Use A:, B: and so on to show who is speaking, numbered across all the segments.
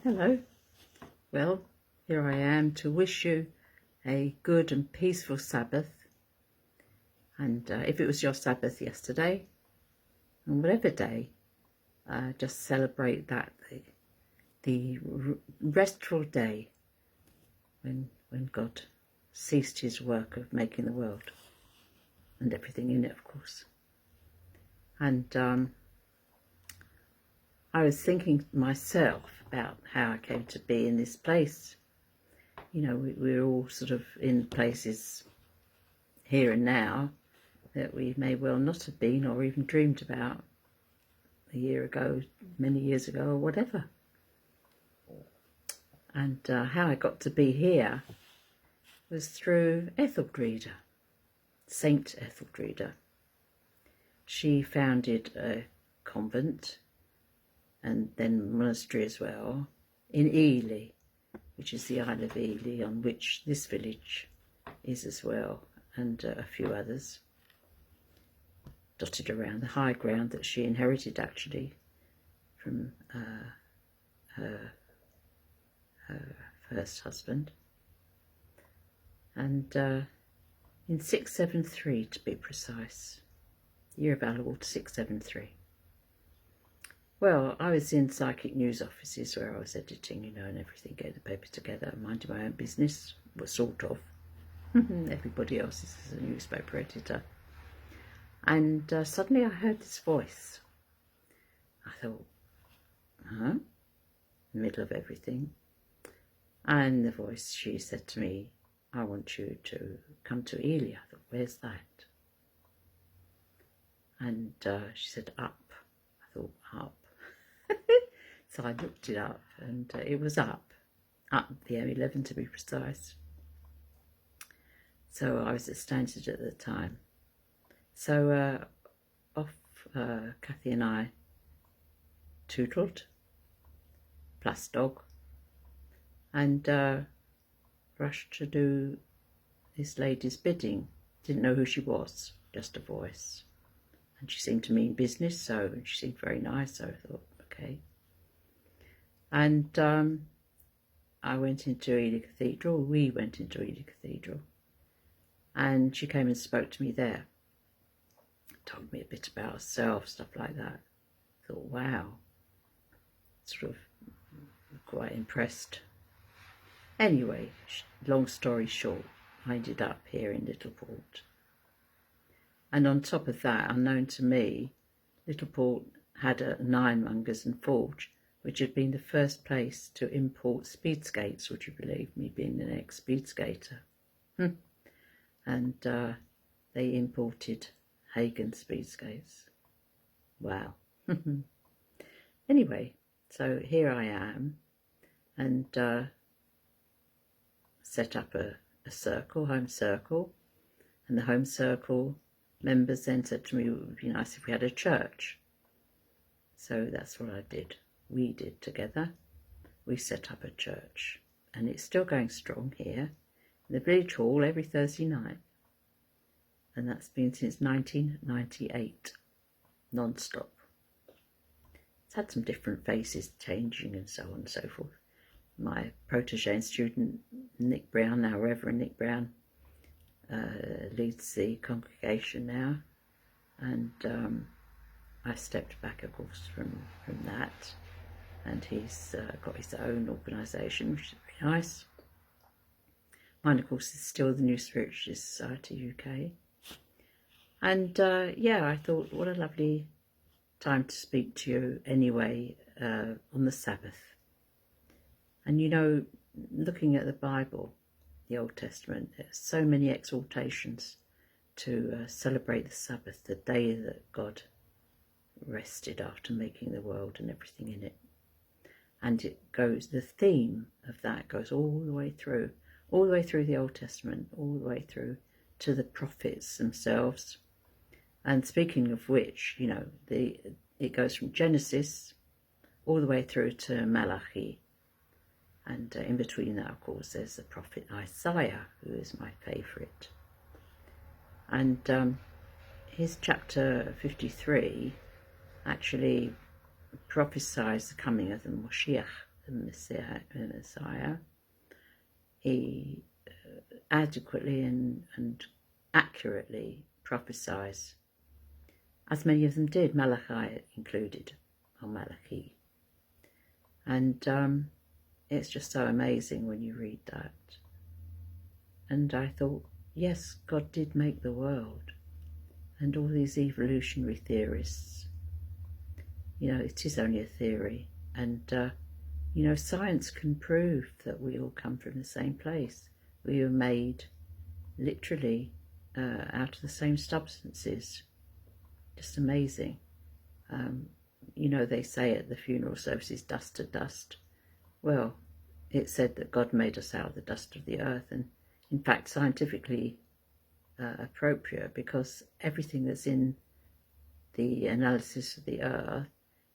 A: Hello. Well, here I am to wish you a good and peaceful Sabbath. And if it was your Sabbath yesterday, and whatever day, just celebrate that the restful day when God ceased his work of making the world and everything in it, of course. And I was thinking myself about how I came to be in this place. You know, we're all sort of in places here and now that we may well not have been or even dreamed about a year ago, many years ago, or whatever. And how I got to be here was through Ethelgreda, Saint Ethelgreda. She founded a convent and then monastery as well in Ely, which is the Isle of Ely, on which this village is as well, and a few others dotted around the high ground that she inherited actually from her first husband. And in 673 to be precise, year of our Lord 673. Well, I was in psychic news offices where I was editing, you know, and everything, getting the paper together, minding my own business, well, sort of. Everybody else is a newspaper editor. And suddenly I heard this voice. I thought, huh? In the middle of everything. And the voice, she said to me, I want you to come to Ely. I thought, where's that? And she said, up. I thought, up. So I looked it up, and it was up the M11 to be precise. So I was at Stansted at the time. So off Cathy and I tootled, plus dog, and rushed to do this lady's bidding. Didn't know who she was, just a voice. And she seemed to mean business, so she seemed very nice, so I thought, okay. And I went into Ely Cathedral, we went into Ely Cathedral, and she came and spoke to me there. Told me a bit about herself, stuff like that. I thought, wow, sort of quite impressed. Anyway, long story short, I ended up here in Littleport. And on top of that, unknown to me, Littleport had an ironmonger's and forge, which had been the first place to import speed skates, would you believe me, being an ex-speed skater. And they imported Hagen speed skates. Wow. Anyway, so here I am, and set up a circle, home circle, and the home circle members then said to me, it would be nice if we had a church. So that's what I did. We did together. We set up a church, and it's still going strong here in the village hall every Thursday night, and that's been since 1998, non-stop. It's had some different faces changing and so on and so forth. My protege and student Nick Brown, now Reverend Nick Brown, leads the congregation now, and I stepped back, of course, from that, and he's got his own organisation, which is very nice. Mine, of course, is still the New Spiritualists Society UK. And yeah, I thought, what a lovely time to speak to you anyway on the Sabbath. And you know, looking at the Bible, the Old Testament, there's so many exhortations to celebrate the Sabbath, the day that God rested after making the world and everything in it. And it goes, the theme of that goes all the way through the Old Testament, all the way through to the prophets themselves. And speaking of which, you know, it goes from Genesis all the way through to Malachi. And in between that, of course, there's the prophet Isaiah, who is my favourite. And his chapter 53 actually prophesies the coming of the Moshiach, the Messiah, he adequately and accurately prophesies, as many of them did, Malachi included, or Malachi. And it's just so amazing when you read that. And I thought, yes, God did make the world. And all these evolutionary theorists, you know, it is only a theory. And, you know, science can prove that we all come from the same place. We were made literally out of the same substances. Just amazing. You know, they say at the funeral services, dust to dust. Well, it said that God made us out of the dust of the earth, and in fact scientifically appropriate, because everything that's in the analysis of the earth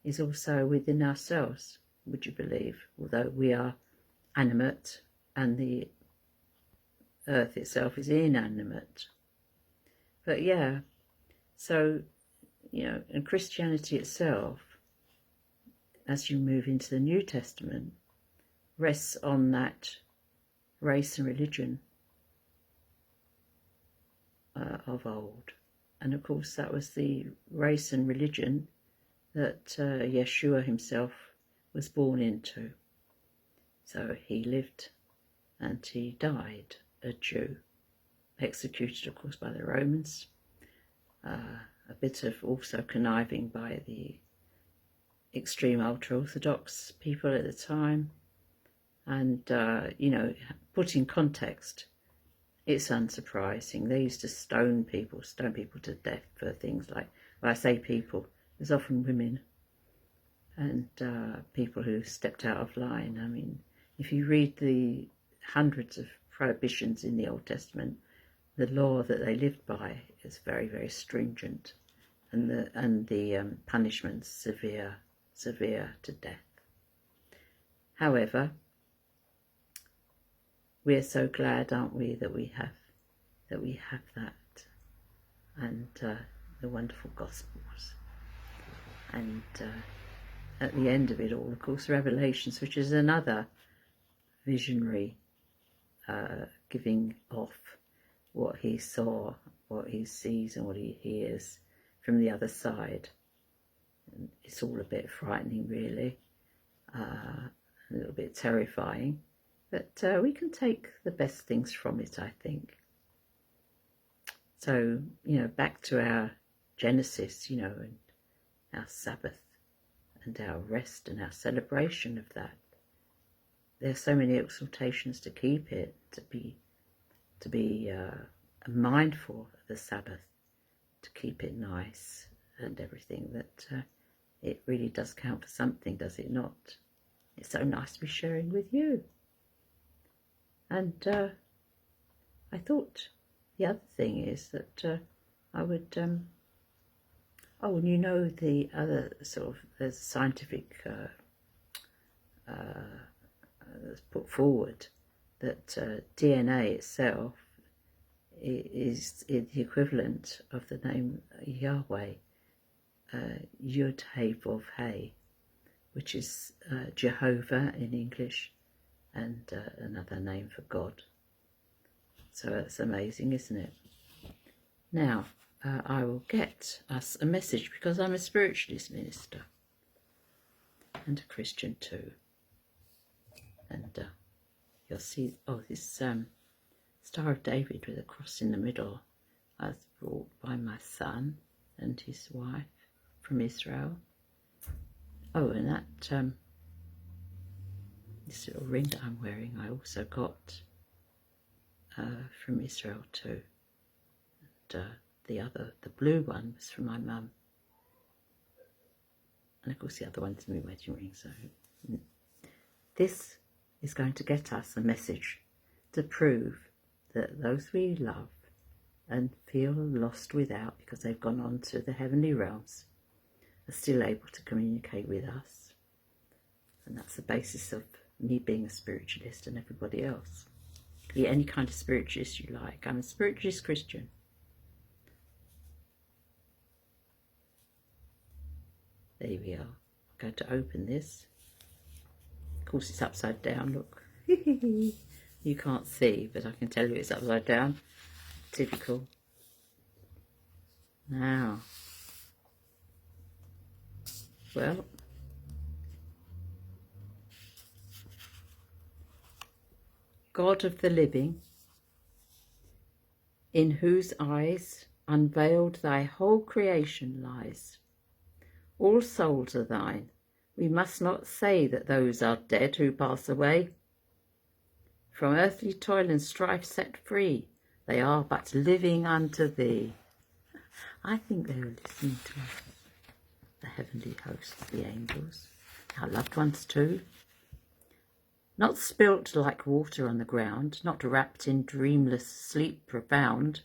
A: is also within ourselves, would you believe, although we are animate and the earth itself is inanimate. But yeah, so, you know, and Christianity itself, as you move into the New Testament, rests on that race and religion of old. And of course that was the race and religion that Yeshua himself was born into. So he lived and he died a Jew, executed of course by the Romans, a bit of also conniving by the extreme ultra-Orthodox people at the time. And, you know, put in context, it's unsurprising. They used to stone people to death for things like, well, I say people, there's often women and people who stepped out of line. I mean, if you read the hundreds of prohibitions in the Old Testament, the law that they lived by is very, very stringent, and the punishments severe to death. However, we're so glad, aren't we, that we have that, and the wonderful Gospels, and at the end of it all, of course, Revelations, which is another visionary giving off what he saw, what he sees, and what he hears from the other side. And it's all a bit frightening, really, a little bit terrifying. But we can take the best things from it, I think. So, you know, back to our Genesis, you know, and our Sabbath and our rest and our celebration of that. There are so many exhortations to keep it, to be mindful of the Sabbath, to keep it nice and everything, that it really does count for something, does it not? It's so nice to be sharing with you. And I thought the other thing is that I would, oh, and you know, the other sort of, there's a scientific that's put forward that DNA itself is the equivalent of the name Yahweh, Yud Hey Vov Hey, which is Jehovah in English, and another name for God. So that's amazing, isn't it? Now, I will get us a message, because I'm a spiritualist minister and a Christian too. And you'll see, oh, this Star of David with a cross in the middle was brought by my son and his wife from Israel. Oh, and that this little ring that I'm wearing I also got from Israel too. And the blue one was from my mum. And of course the other one's my wedding ring. So this is going to get us a message to prove that those we love and feel lost without because they've gone on to the heavenly realms are still able to communicate with us. And that's the basis of me being a spiritualist and everybody else. Be any kind of spiritualist you like. I'm a spiritualist Christian. There we are. I'm going to open this. course it's upside down, look. You can't see, but I can tell you it's upside down. Typical. Now, well, God of the living, in whose eyes unveiled thy whole creation lies. All souls are thine. We must not say that those are dead who pass away. From earthly toil and strife set free, they are but living unto thee. I think they were listening to us, the heavenly host, the angels, our loved ones too. Not spilt like water on the ground, not wrapped in dreamless sleep profound,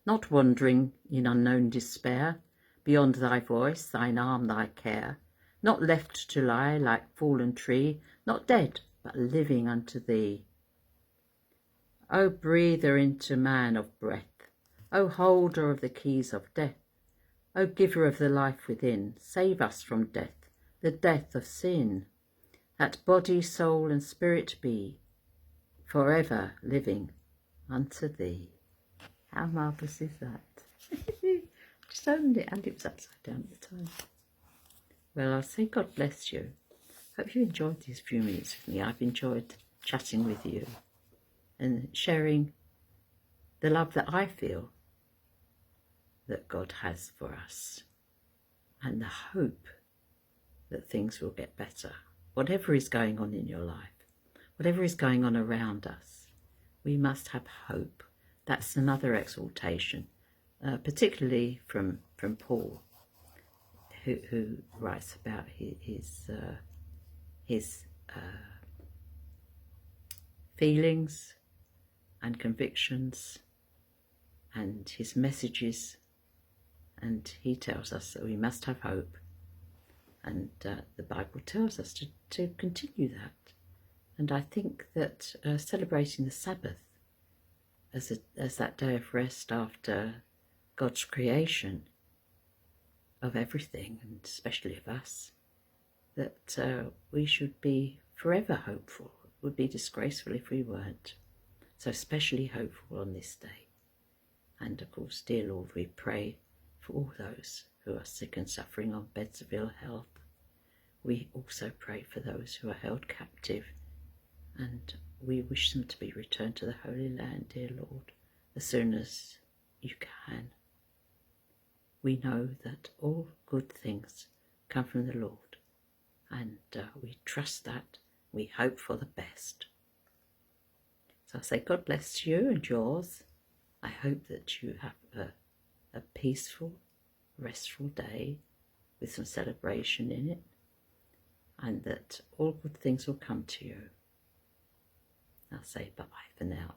A: not wandering in unknown despair, beyond thy voice, thine arm, thy care, not left to lie like fallen tree, not dead, but living unto thee. O breather into man of breath, O holder of the keys of death, O giver of the life within, save us from death, the death of sin, that body, soul and spirit be forever living unto thee. How marvellous is that? Just opened it and it was upside down at the time. Well, I'll say God bless you. Hope you enjoyed these few minutes with me. I've enjoyed chatting with you and sharing the love that I feel that God has for us and the hope that things will get better. Whatever is going on in your life, whatever is going on around us, we must have hope. That's another exhortation, particularly from Paul, who writes about his feelings and convictions and his messages, and he tells us that we must have hope, and the Bible tells us to continue that. And I think that celebrating the Sabbath as that day of rest after God's creation of everything, and especially of us, that we should be forever hopeful. It would be disgraceful if we weren't. So especially hopeful on this day. And of course, dear Lord, we pray for all those who are sick and suffering on beds of ill health. We also pray for those who are held captive, and we wish them to be returned to the Holy Land, dear Lord, as soon as you can. We know that all good things come from the Lord, and we trust that. We hope for the best. So I say God bless you and yours. I hope that you have a peaceful, restful day with some celebration in it, and that all good things will come to you. I'll say bye-bye for now.